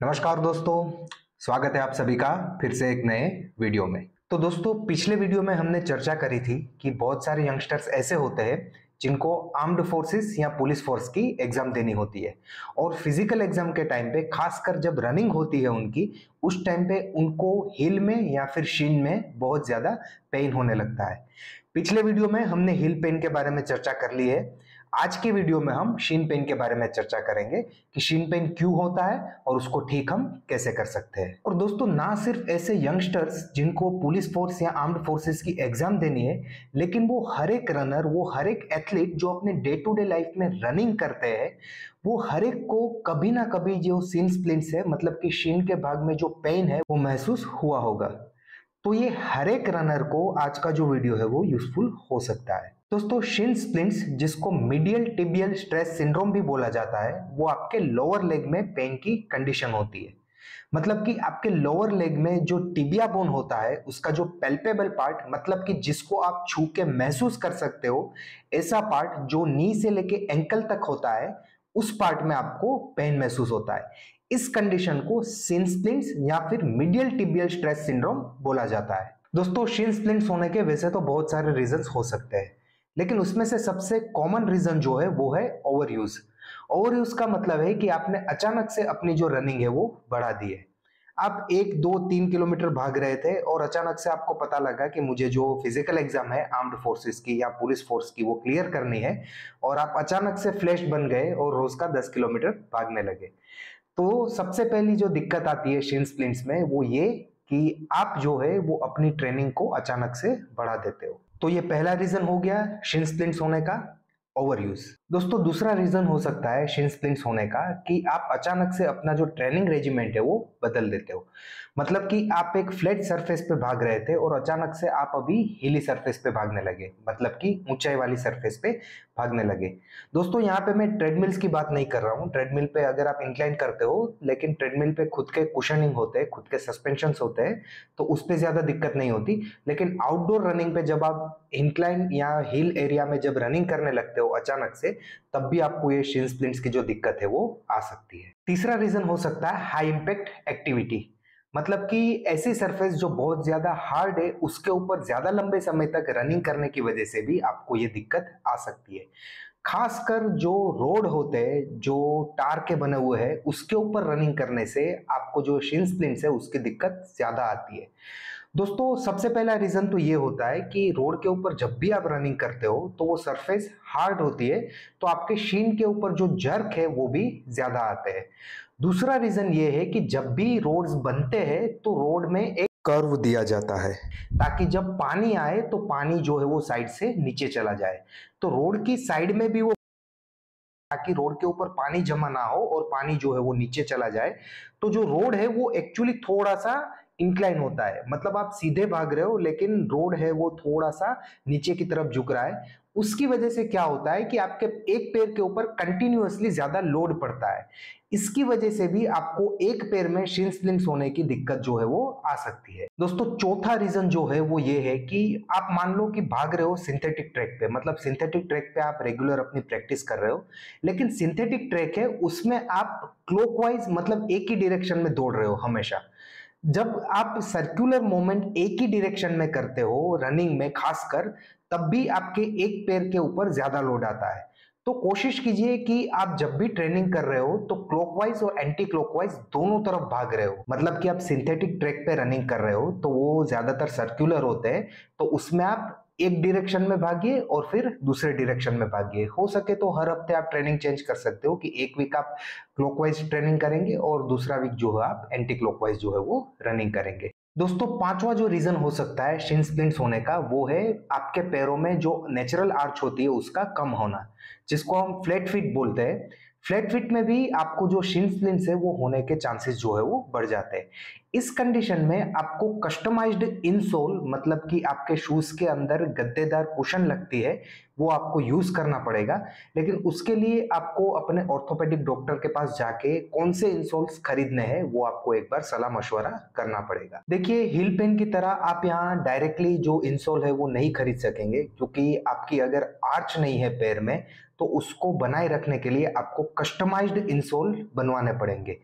नमस्कार दोस्तों, स्वागत है आप सभी का फिर से एक नए वीडियो में। तो दोस्तों, पिछले वीडियो में हमने चर्चा करी थी कि बहुत सारे यंगस्टर्स ऐसे होते हैं जिनको आर्म्ड फोर्सेस या पुलिस फोर्स की एग्जाम देनी होती है और फिजिकल एग्जाम के टाइम पे, खासकर जब रनिंग होती है उनकी, उस टाइम पे उनको हिल में या फिर शीन में बहुत ज्यादा पेन होने लगता है। पिछले वीडियो में हमने हिल पेन के बारे में चर्चा कर ली है। आज के वीडियो में हम शीन पेन के बारे में चर्चा करेंगे कि शीन पेन क्यों होता है और उसको ठीक हम कैसे कर सकते हैं। और दोस्तों, ना सिर्फ ऐसे यंगस्टर्स जिनको पुलिस फोर्स या आर्म्ड फोर्सेस की एग्जाम देनी है, लेकिन वो हर एक रनर, वो हर एक एथलीट जो अपने डे टू डे लाइफ में रनिंग करते हैं, वो हर एक को कभी ना कभी जो शीन स्प्लिंट्स है, मतलब कि शीन के भाग में जो पेन है, वो महसूस हुआ होगा। तो ये हर एक रनर को आज का जो वीडियो है वो यूजफुल हो सकता है। दोस्तों, शिन स्प्लिंट्स, जिसको मीडियल टिबियल स्ट्रेस सिंड्रोम भी बोला जाता है, वो आपके लोअर लेग में पेन की कंडीशन होती है। मतलब कि आपके लोअर लेग में जो टिबिया बोन होता है, उसका जो पैल्पेबल पार्ट, मतलब कि जिसको आप छू के महसूस कर सकते हो, ऐसा पार्ट जो नी से लेके एंकल तक होता है, उस पार्ट में आपको पेन महसूस होता है। इस कंडीशन को शिन स्प्लिंट्स या फिर मीडियल टिबियल स्ट्रेस सिंड्रोम बोला जाता है। दोस्तों, शिन स्प्लिंट्स होने के वैसे तो बहुत सारे रीजंस हो सकते हैं, लेकिन उसमें से सबसे कॉमन रीजन जो है वो है ओवर यूज। ओवर यूज का मतलब है कि आपने अचानक से अपनी जो रनिंग है वो बढ़ा दी है। आप 1 2 3 किलोमीटर भाग रहे थे और अचानक से आपको पता लगा कि मुझे जो फिजिकल एग्जाम है आर्म्ड फोर्सेस की या पुलिस फोर्स की, वो क्लियर करनी है, और आप अचानक से फ्लैश बन गए और रोज का 10 किलोमीटर भागने लगे। तो सबसे पहली जो दिक्कत आती है शिन स्प्लिंट्स में, वो ये कि आप जो है वो अपनी ट्रेनिंग को अचानक से बढ़ा देते हो। तो ये पहला रीजन हो गया शिन स्प्लिंट्स होने का, ओवर यूज। दोस्तों, दूसरा रीजन हो सकता है शिन स्प्लिंट्स होने का कि आप अचानक से अपना जो ट्रेनिंग रेजिमेंट है वो बदल देते हो। मतलब कि आप एक फ्लैट सरफेस पे भाग रहे थे और अचानक से आप अभी हिली सरफेस पे भागने लगे, मतलब कि ऊंचाई वाली सरफेस पे भागने लगे। दोस्तों, यहाँ पे मैं ट्रेडमिल्स की बात नहीं कर रहा हूँ। ट्रेडमिल पे अगर आप इंक्लाइन करते हो, लेकिन ट्रेडमिल पे खुद के कुशनिंग होते हैं, खुद के सस्पेंशन होते हैं, तो उस पर ज्यादा दिक्कत नहीं होती। लेकिन आउटडोर रनिंग पे जब आप इंक्लाइन या हिल एरिया में जब रनिंग करने लगते हो अचानक से, तब भी आपको ये शिन स्प्लिंट्स की जो दिक्कत है वो आ सकती है। तीसरा रीजन हो सकता है हाई इंपैक्ट एक्टिविटी। मतलब कि ऐसी सरफेस जो बहुत ज्यादा हार्ड है, उसके ऊपर ज्यादा लंबे समय तक रनिंग करने की वजह से भी आपको ये दिक्कत आ सकती है। खासकर जो रोड होते हैं, जो टार के बने हुए हैं, उसके ऊपर रनिंग करने से आपको जो शिन स्प्लिंट्स है उसकी दिक्कत ज्यादा आती है। दोस्तों, सबसे पहला रीजन तो ये होता है कि रोड के ऊपर जब भी आप रनिंग करते हो तो वो सरफेस हार्ड होती है, तो आपके शीन के ऊपर जो जर्क है वो भी ज्यादा आते हैं। दूसरा रीजन ये है कि जब भी रोड्स बनते हैं तो रोड में एक कर्व दिया जाता है, ताकि जब पानी आए तो पानी जो है वो साइड से नीचे चला जाए। तो रोड की साइड में भी वो, ताकि रोड के ऊपर पानी जमा ना हो और पानी जो है वो नीचे चला जाए। तो जो रोड है वो एक्चुअली थोड़ा सा इंक्लाइन होता है, मतलब आप सीधे भाग रहे हो लेकिन रोड है वो थोड़ा सा नीचे की तरफ झुक रहा है। उसकी वजह से क्या होता है कि आपके एक पैर के ऊपर कंटिन्यूअसली ज्यादा लोड पड़ता है। इसकी वजह से भी आपको एक पैर में शिन स्प्लिंट्स होने की दिक्कत जो है वो आ सकती है। दोस्तों, चौथा रीजन जो है वो ये है कि आप मान लो कि भाग रहे हो सिंथेटिक ट्रैक पे, मतलब सिंथेटिक ट्रैक पे आप रेगुलर अपनी प्रैक्टिस कर रहे हो, लेकिन सिंथेटिक ट्रैक है उसमें आप क्लॉकवाइज, मतलब एक ही डायरेक्शन में दौड़ रहे हो हमेशा। जब आप सर्कुलर मोमेंट एक ही डायरेक्शन में करते हो रनिंग में खासकर, तब भी आपके एक पैर के ऊपर ज्यादा लोड आता है। तो कोशिश कीजिए कि आप जब भी ट्रेनिंग कर रहे हो तो क्लॉकवाइज और एंटी क्लॉकवाइज दोनों तरफ भाग रहे हो। मतलब कि आप सिंथेटिक ट्रैक पे रनिंग कर रहे हो तो वो ज्यादातर सर्कुलर होते हैं, तो उसमें आप एक डायरेक्शन में भागिए और फिर दूसरे डायरेक्शन में भागिए। हो सके तो हर हफ्ते आप ट्रेनिंग चेंज कर सकते हो कि एक वीक आप क्लॉकवाइज ट्रेनिंग करेंगे और दूसरा वीक जो है आप एंटी क्लॉकवाइज जो है वो रनिंग करेंगे। दोस्तों, पांचवा जो रीजन हो सकता है शिन स्प्लिंट्स होने का, वो है आपके पैरों में जो नेचुरल आर्च होती है उसका कम होना, जिसको हम फ्लैट फीट बोलते हैं। फ्लैट फीट में भी आपको जो शिन स्प्लिंट्स है वो होने के चांसेस जो है वो बढ़ जाते हैं। इस कंडीशन में आपको कस्टमाइज्ड इनसोल, मतलब कि आपके शूज के अंदर गद्देदार कुशन लगती है, वो आपको यूज करना पड़ेगा। लेकिन उसके लिए आपको अपने ऑर्थोपेडिक डॉक्टर के पास जाके कौन से इंसोल्स खरीदने हैं वो आपको एक बार सलाह मशवरा करना पड़ेगा। देखिए, हील पेन की तरह आप यहाँ डायरेक्टली जो इंसोल है वो नहीं खरीद सकेंगे, क्योंकि आपकी अगर आर्च नहीं है पैर में तो उसको बनाए रखने के लिए आपको कस्टमाइज्ड इंसोल बनवाने पड़ेंगे,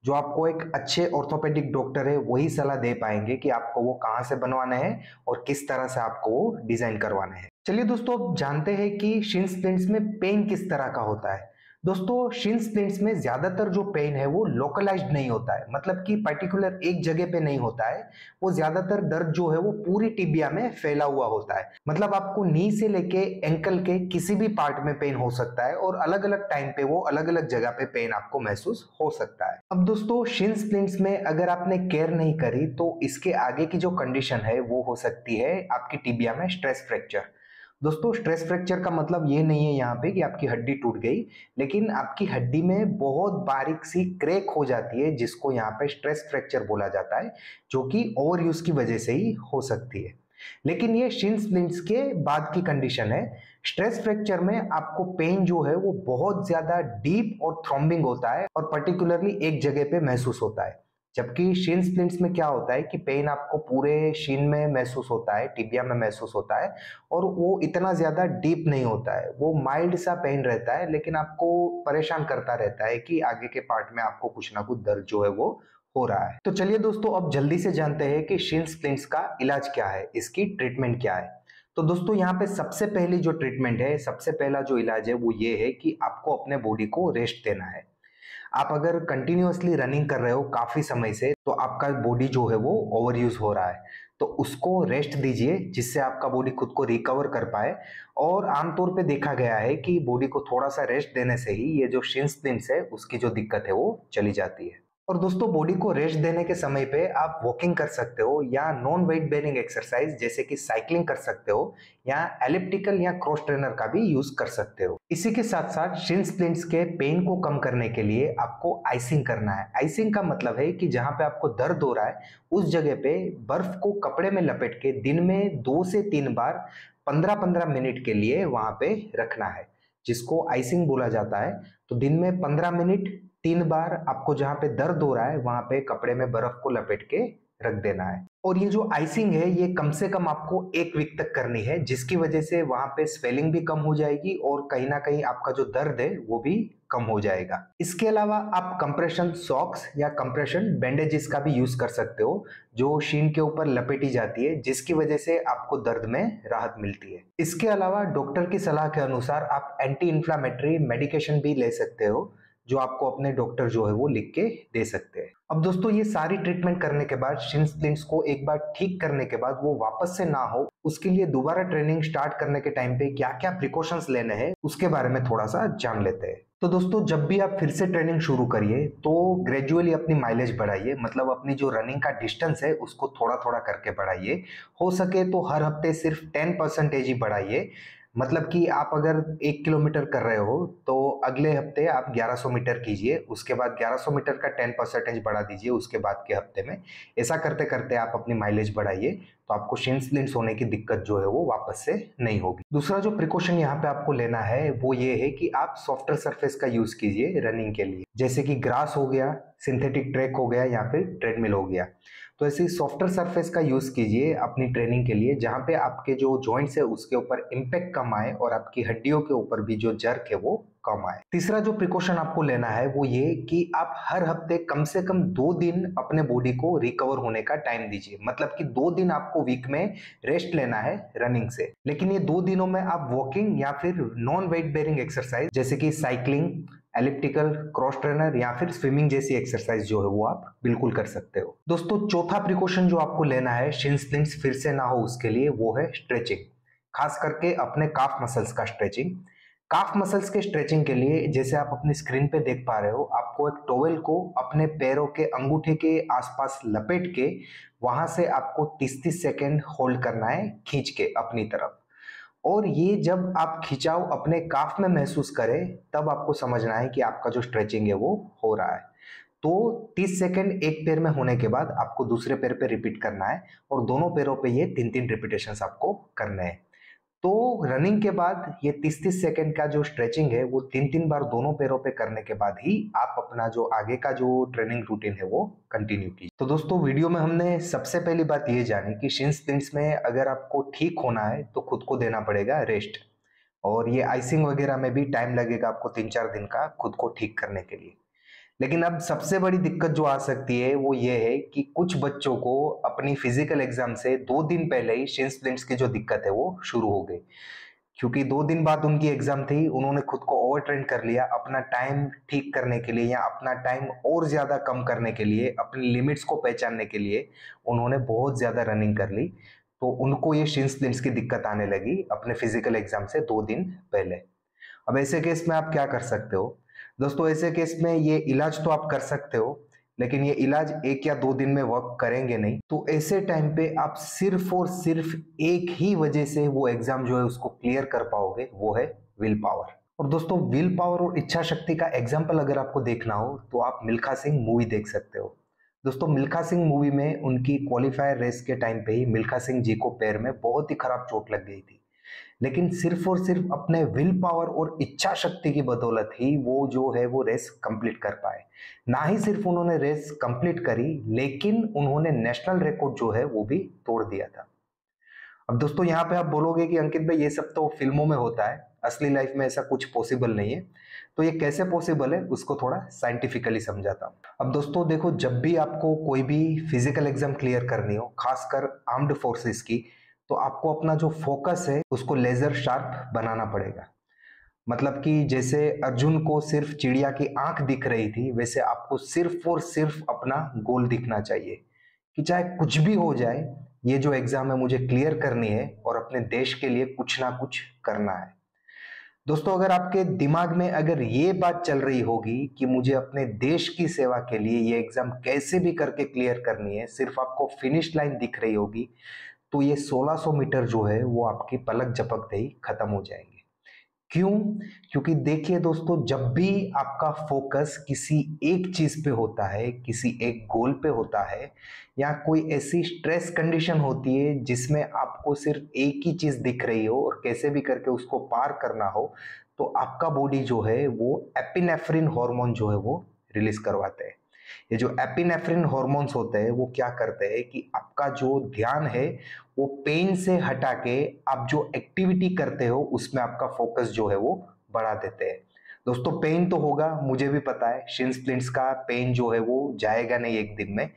जो आपको एक अच्छे ऑर्थोपेडिक डॉक्टर है वही सलाह दे पाएंगे कि आपको वो कहाँ से बनवाना है और किस तरह से आपको वो डिजाइन करवाना है। चलिए दोस्तों, अब जानते हैं कि शिन स्प्लिंट्स में पेन किस तरह का होता है। दोस्तों, शिन स्प्लिंट्स में ज्यादातर जो पेन है वो लोकलाइज्ड नहीं होता है, मतलब कि पर्टिकुलर एक जगह पे नहीं होता है। वो ज्यादातर दर्द जो है वो पूरी टिबिया में फैला हुआ होता है। मतलब आपको नी से लेके एंकल के किसी भी पार्ट में पेन हो सकता है और अलग अलग टाइम पे वो अलग अलग जगह पे पेन आपको महसूस हो सकता है। अब दोस्तों, शिन स्प्लिंट्स में अगर आपने केयर नहीं करी तो इसके आगे की जो कंडीशन है वो हो सकती है आपकी टिबिया में स्ट्रेस फ्रैक्चर। दोस्तों, स्ट्रेस फ्रैक्चर का मतलब ये नहीं है यहाँ पे कि आपकी हड्डी टूट गई, लेकिन आपकी हड्डी में बहुत बारीक सी क्रैक हो जाती है जिसको यहाँ पे स्ट्रेस फ्रैक्चर बोला जाता है, जो कि ओवर यूज की वजह से ही हो सकती है। लेकिन ये शिन स्प्लिंट्स के बाद की कंडीशन है। स्ट्रेस फ्रैक्चर में आपको पेन जो है वो बहुत ज्यादा डीप और थ्रॉम्बिंग होता है और पर्टिकुलरली एक जगह पे महसूस होता है। जबकि शिन स्प्लिंट्स में क्या होता है कि पेन आपको पूरे शिन में महसूस होता है, टिबिया में महसूस होता है, और वो इतना ज्यादा डीप नहीं होता है। वो माइल्ड सा पेन रहता है, लेकिन आपको परेशान करता रहता है कि आगे के पार्ट में आपको कुछ ना कुछ दर्द जो है वो हो रहा है। तो चलिए दोस्तों, अब जल्दी से जानते हैं कि शिन स्प्लिंट्स का इलाज क्या है, इसकी ट्रीटमेंट क्या है। तो दोस्तों, यहाँ पे सबसे पहली जो ट्रीटमेंट है, सबसे पहला जो इलाज है वो ये है कि आपको अपने बॉडी को रेस्ट देना है। आप अगर कंटिन्यूअसली रनिंग कर रहे हो काफी समय से तो आपका बॉडी जो है वो ओवर यूज हो रहा है, तो उसको रेस्ट दीजिए जिससे आपका बॉडी खुद को रिकवर कर पाए। और आमतौर पे देखा गया है कि बॉडी को थोड़ा सा रेस्ट देने से ही ये जो शिन स्प्लिंट्स है उसकी जो दिक्कत है वो चली जाती है। और दोस्तों, बॉडी को रेस्ट देने के समय पे आप वॉकिंग कर सकते हो या नॉन वेट बेयरिंग एक्सरसाइज जैसे कि साइकिलिंग कर सकते हो या एलिप्टिकल या क्रॉस ट्रेनर का भी यूज कर सकते हो। इसी के साथ साथ शिन स्प्लिंट्स के पेन को कम करने के लिए आपको आइसिंग करना है। आइसिंग का मतलब है कि जहां पे आपको दर्द हो रहा है उस जगह पे बर्फ को कपड़े में लपेट के दिन में 2 से 3 बार 15-15 मिनट के लिए वहां पे रखना है, जिसको आइसिंग बोला जाता है। तो दिन में 15 मिनट 3 बार आपको जहां पे दर्द हो रहा है वहां पे कपड़े में बर्फ को लपेट के रख देना है। और ये जो आइसिंग है ये कम से कम आपको 1 वीक तक करनी है, जिसकी वजह से वहां पे स्वेलिंग भी कम हो जाएगी और कहीं ना कहीं आपका जो दर्द है वो भी कम हो जाएगा। इसके अलावा आप कंप्रेशन सॉक्स या कंप्रेशन बैंडेजेस का भी यूज कर सकते हो, जो शीन के ऊपर लपेटी जाती है, जिसकी वजह से आपको दर्द में राहत मिलती है। इसके अलावा डॉक्टर की सलाह के अनुसार आप एंटी इंफ्लेमेटरी मेडिकेशन भी ले सकते हो, जो आपको अपने डॉक्टर जो है वो लिख के दे सकते हैं। अब दोस्तों, ये सारी ट्रीटमेंट करने के बाद शिन स्प्लिंट्स को एक बार ठीक करने के बाद वो वापस से ना हो, उसके लिए दोबारा ट्रेनिंग स्टार्ट करने के टाइम पे क्या क्या प्रिकॉशंस लेने हैं उसके बारे में थोड़ा सा जान लेते हैं। तो दोस्तों, जब भी आप फिर से ट्रेनिंग शुरू करिए तो ग्रेजुअली अपनी माइलेज बढ़ाइए, मतलब अपनी जो रनिंग का डिस्टेंस है उसको थोड़ा थोड़ा करके बढ़ाइए। हो सके तो हर हफ्ते सिर्फ 10% ही बढ़ाइए। मतलब कि आप अगर 1 किलोमीटर कर रहे हो तो अगले हफ्ते आप 1100 मीटर कीजिए, उसके बाद 1100 मीटर का 10% बढ़ा दीजिए उसके बाद के हफ्ते में। ऐसा करते करते आप अपनी माइलेज बढ़ाइए तो आपको शिन स्प्लिंट्स होने की दिक्कत जो है वो वापस से नहीं होगी। दूसरा जो प्रिकॉशन यहाँ पे आपको लेना है वो ये है कि आप सॉफ्टवेयर सरफेस का यूज कीजिए रनिंग के लिए, जैसे कि ग्रास हो गया, सिंथेटिक ट्रैक हो गया या फिर ट्रेडमिल हो गया। तो ऐसे सॉफ्टवेयर सरफेस का यूज कीजिए अपनी ट्रेनिंग के लिए, जहां पे आपके जो जॉइंट्स है उसके ऊपर इम्पैक्ट कम आए और आपकी हड्डियों के ऊपर भी जो जर्क है वो कम आए। तीसरा जो प्रिकॉशन आपको लेना है वो ये कि आप हर हफ्ते कम से कम 2 दिन अपने बॉडी को रिकवर होने का टाइम दीजिए। मतलब कि 2 दिन आपको वीक में रेस्ट लेना है रनिंग से, लेकिन ये 2 दिनों में आप वॉकिंग या फिर नॉन वेट बेयरिंग एक्सरसाइज जैसे कि साइकिलिंग, एलिप्टिकल, क्रॉस ट्रेनर या फिर स्विमिंग जैसी एक्सरसाइज जो है वो आप बिल्कुल कर सकते हो। दोस्तों, चौथा प्रिकॉशन जो आपको लेना है शिन स्प्लिंट्स फिर से ना हो उसके लिए वो है स्ट्रेचिंग, खास करके अपने काफ मसल्स का स्ट्रेचिंग। काफ मसल्स के स्ट्रेचिंग के लिए जैसे आप अपनी स्क्रीन पे देख पा रहे हो, आपको एक टॉवेल को अपने पैरों के अंगूठे के आसपास लपेट के वहां से आपको 30-30 सेकेंड होल्ड करना है खींच के अपनी तरफ। और ये जब आप खिंचाव अपने काफ में महसूस करें तब आपको समझना है कि आपका जो स्ट्रेचिंग है वो हो रहा है। तो 30 सेकेंड एक पैर में होने के बाद आपको दूसरे पैर पे रिपीट करना है और दोनों पैरों पे ये 3-3 रिपीटेशंस आपको करने हैं। तो रनिंग के बाद ये 30-30 सेकेंड का जो स्ट्रेचिंग है वो 3-3 बार दोनों पैरों पे करने के बाद ही आप अपना जो आगे का जो ट्रेनिंग रूटीन है वो कंटिन्यू कीजिए। तो दोस्तों, वीडियो में हमने सबसे पहली बात ये जानी कि शिन स्प्लिंट्स में अगर आपको ठीक होना है तो खुद को देना पड़ेगा रेस्ट, और ये आइसिंग वगैरह में भी टाइम लगेगा आपको 3-4 दिन का खुद को ठीक करने के लिए। लेकिन अब सबसे बड़ी दिक्कत जो आ सकती है वो ये है कि कुछ बच्चों को अपनी फिजिकल एग्जाम से 2 दिन पहले ही शिन स्प्लिंट्स की जो दिक्कत है वो शुरू हो गई, क्योंकि 2 दिन बाद उनकी एग्जाम थी। उन्होंने खुद को ओवर ट्रेन कर लिया अपना टाइम ठीक करने के लिए, या अपना टाइम और ज्यादा कम करने के लिए, अपनी लिमिट्स को पहचानने के लिए उन्होंने बहुत ज्यादा रनिंग कर ली। तो उनको ये शिन स्प्लिंट्स की दिक्कत आने लगी अपने फिजिकल एग्जाम से 2 दिन पहले। अब ऐसे केस में आप क्या कर सकते हो दोस्तों? ऐसे केस में ये इलाज तो आप कर सकते हो, लेकिन ये इलाज 1 या 2 दिन में वर्क करेंगे नहीं। तो ऐसे टाइम पे आप सिर्फ और सिर्फ एक ही वजह से वो एग्जाम जो है उसको क्लियर कर पाओगे, वो है विल पावर। और दोस्तों, विल पावर और इच्छा शक्ति का एग्जाम्पल अगर आपको देखना हो तो आप मिल्खा सिंह मूवी देख सकते हो। दोस्तों, मिल्खा सिंह मूवी में उनकी क्वालिफायर रेस के टाइम पे ही मिल्खा सिंह जी को पैर में बहुत ही खराब चोट लग गई थी, लेकिन सिर्फ और सिर्फ अपने विल पावर और इच्छा शक्ति की बदौलत ही वो जो है वो रेस कंप्लीट कर पाए। ना ही सिर्फ उन्होंने रेस कंप्लीट करी, लेकिन उन्होंने नेशनल रिकॉर्ड जो है वो भी तोड़ दिया था। अब दोस्तों, यहाँ पे आप बोलोगे कि अंकित भाई ये सब तो फिल्मों में होता है, असली लाइफ में ऐसा कुछ पॉसिबल नहीं है। तो ये कैसे पॉसिबल है उसको थोड़ा साइंटिफिकली समझाता हूँ। अब दोस्तों देखो, जब भी आपको कोई भी फिजिकल एग्जाम क्लियर करनी हो, खासकर आर्म्ड फोर्सेस की, तो आपको अपना जो फोकस है उसको लेजर शार्प बनाना पड़ेगा। मतलब कि जैसे अर्जुन को सिर्फ चिड़िया की आंख दिख रही थी, वैसे आपको सिर्फ और सिर्फ अपना गोल दिखना चाहिए कि चाहे कुछ भी हो जाए, ये जो एग्जाम है मुझे क्लियर करनी है और अपने देश के लिए कुछ ना कुछ करना है। दोस्तों, अगर आपके दिमाग में अगर ये बात चल रही होगी कि मुझे अपने देश की सेवा के लिए ये एग्जाम कैसे भी करके क्लियर करनी है, सिर्फ आपको फिनिश लाइन दिख रही होगी, तो ये 1600 मीटर जो है वो आपकी पलक झपकते ही खत्म हो जाएंगे। क्यों? क्योंकि देखिए दोस्तों, जब भी आपका फोकस किसी एक चीज पे होता है, किसी एक गोल पे होता है, या कोई ऐसी स्ट्रेस कंडीशन होती है जिसमें आपको सिर्फ एक ही चीज दिख रही हो और कैसे भी करके उसको पार करना हो, तो आपका बॉडी जो है वो एपिनेफ्रिन हार्मोन जो है वो रिलीज करवाते हैं। ये जो एपिनेफ्रिन हार्मोन्स होते हैं वो क्या करते हैं कि आपका जो ध्यान है वो पेन से हटा के आप जो एक्टिविटी करते हो उसमें आपका फोकस जो है वो बढ़ा देते हैं। दोस्तों, पेन तो होगा, मुझे भी पता है, शिन स्प्लिंट्स का पेन जो है वो जाएगा नहीं एक दिन में,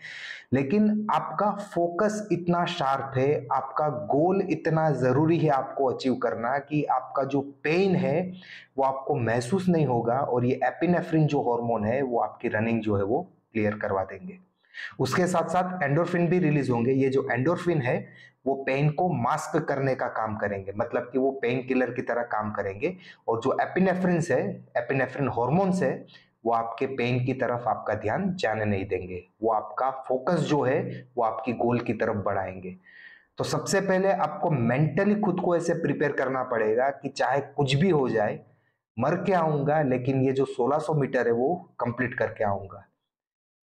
लेकिन आपका फोकस इतना शार्प है, आपका गोल इतना जरूरी है आपको अचीव करना कि आपका जो पेन है वो आपको महसूस नहीं होगा, और ये एपिनेफ्रिन जो हार्मोन है वो आपकी रनिंग जो है वो क्लियर करवा देंगे। उसके साथ साथ एंडोर्फिन भी रिलीज होंगे। ये जो एंडोर्फिन है वो पेन को मास्क करने का काम करेंगे, मतलब कि वो पेन किलर की तरह काम करेंगे। और जो एपिनेफ्रिन है, एपिनेफ्रिन हार्मोन्स है, वो आपके पेन की तरफ आपका ध्यान जाने नहीं देंगे, वो आपका फोकस जो है वो आपकी गोल की तरफ बढ़ाएंगे। तो सबसे पहले आपको मेंटली खुद को ऐसे प्रिपेयर करना पड़ेगा कि चाहे कुछ भी हो जाए, मर के आऊंगा, लेकिन ये जो 1600 मीटर है वो कंप्लीट करके आऊंगा।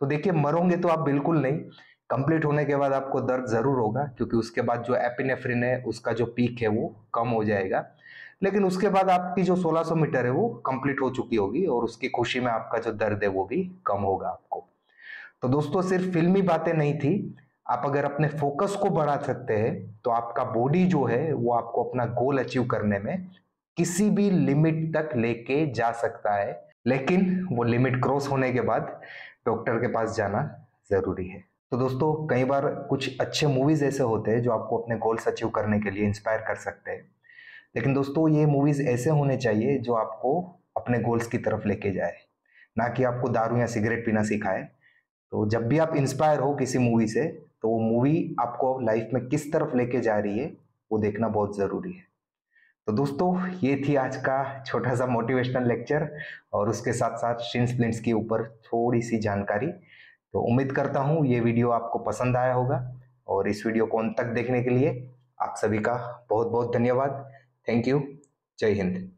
तो देखिए, मरोगे तो आप बिल्कुल नहीं, कंप्लीट होने के बाद आपको दर्द जरूर होगा, क्योंकि उसके बाद जो एपिनेफ्रिन है उसका जो पीक है वो कम हो जाएगा, लेकिन उसके बाद आपकी जो 1600 मीटर है वो कंप्लीट हो चुकी होगी, और उसकी खुशी में आपका जो दर्द है वो भी कम होगा आपको। तो दोस्तों, सिर्फ फिल्मी बातें नहीं थी, आप अगर अपने फोकस को बढ़ा सकते हैं तो आपका बॉडी जो है वो आपको अपना गोल अचीव करने में किसी भी लिमिट तक लेके जा सकता है, लेकिन वो लिमिट क्रॉस होने के बाद डॉक्टर के पास जाना जरूरी है। तो दोस्तों, कई बार कुछ अच्छे मूवीज ऐसे होते हैं जो आपको अपने गोल्स अचीव करने के लिए इंस्पायर कर सकते हैं, लेकिन दोस्तों ये मूवीज ऐसे होने चाहिए जो आपको अपने गोल्स की तरफ लेके जाए, ना कि आपको दारू या सिगरेट पीना सिखाए। तो जब भी आप इंस्पायर हो किसी मूवी से, तो वो मूवी आपको लाइफ में किस तरफ लेके जा रही है वो देखना बहुत जरूरी है। तो दोस्तों, ये थी आज का छोटा सा मोटिवेशनल लेक्चर, और उसके साथ साथ शिन स्प्लिंट्स के ऊपर थोड़ी सी जानकारी। तो उम्मीद करता हूँ ये वीडियो आपको पसंद आया होगा, और इस वीडियो को अंत तक देखने के लिए आप सभी का बहुत बहुत धन्यवाद। Thank you. जय हिंद।